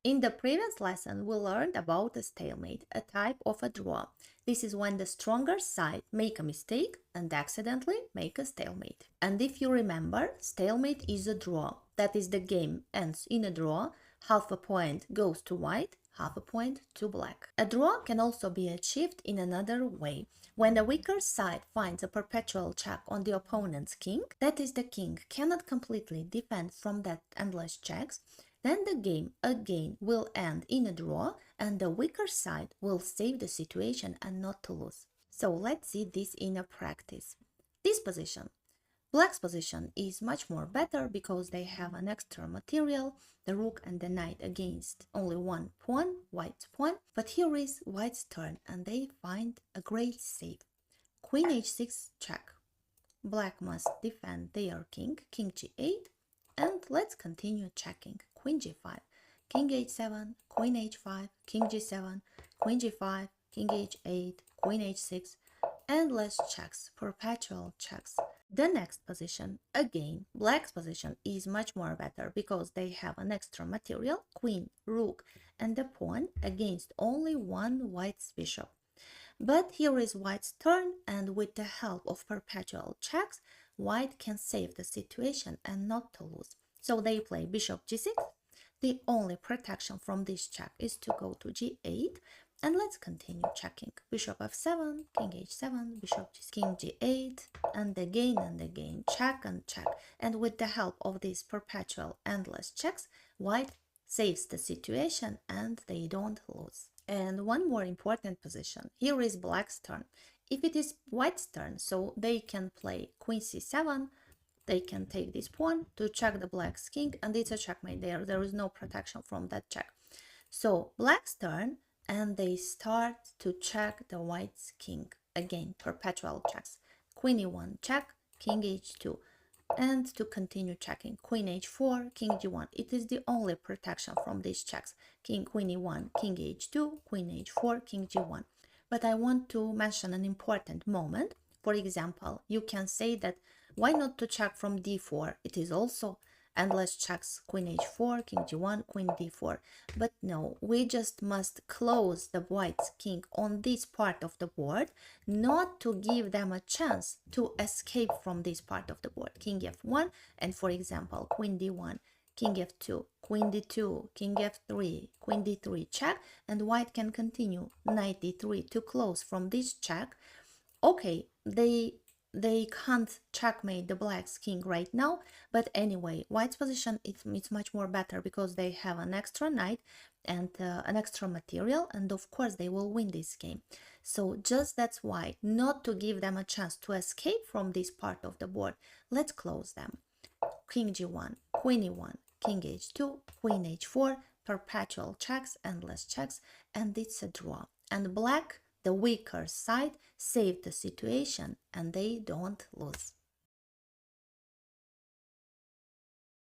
In the previous lesson, we learned about a stalemate, a type of a draw. This is when the stronger side make a mistake and accidentally make a stalemate. And if you remember, stalemate is a draw. That is, the game ends in a draw, half a point goes to white, half a point to black. A draw can also be achieved in another way. When the weaker side finds a perpetual check on the opponent's king, that is, the king cannot completely defend from that endless checks, then the game again will end in a draw and the weaker side will save the situation and not to lose. So let's see this in a practice. This position. Black's position is much more better because they have an extra material, the rook and the knight against only one pawn, white's pawn. But here is white's turn and they find a great save. Queen h6 check. Black must defend their king, king g8, and let's continue checking. Queen g5, king h7, queen h5, king g7, queen g5, king h8, queen h6, endless checks, perpetual checks. The next position, again, black's position is much more better because they have an extra material, queen, rook, and the pawn against only one white's bishop. But here is white's turn, and with the help of perpetual checks, white can save the situation and not to lose. So they play bishop g6. The only protection from this check is to go to g8, and let's continue checking. Bishop f7, king h7, bishop g6, king g8, and again, check and check. And with the help of these perpetual endless checks, white saves the situation and they don't lose. And one more important position. Here is black's turn. If it is white's turn, so they can play queen c7, they can take this pawn to check the black's king, and it's a checkmate there. There is no protection from that check. So black's turn, and they start to check the white's king. Again, perpetual checks. Queen e1 check, king h2. And to continue checking, queen h4, king g1. It is the only protection from these checks. King, queen e1, king h2, queen h4, king g1. But I want to mention an important moment. For example, you can say that why not to check from d4? It is also endless checks, queen h4, king g1, queen d4. But no, we just must close the white's king on this part of the board, not to give them a chance to escape from this part of the board. King f1, and for example, queen d1, king f2, queen d2, king f3, queen d3 check, and white can continue knight d3 to close from this check. Okay, they can't checkmate the black's king right now, but anyway, white's position it's much more better because they have an extra knight and an extra material, and of course they will win this game. So just that's why, not to give them a chance to escape from this part of the board, let's close them. King g1, queen e1, king h2, queen h4, perpetual checks, endless checks, and it's a draw. And black, the weaker side, saved the situation and they don't lose.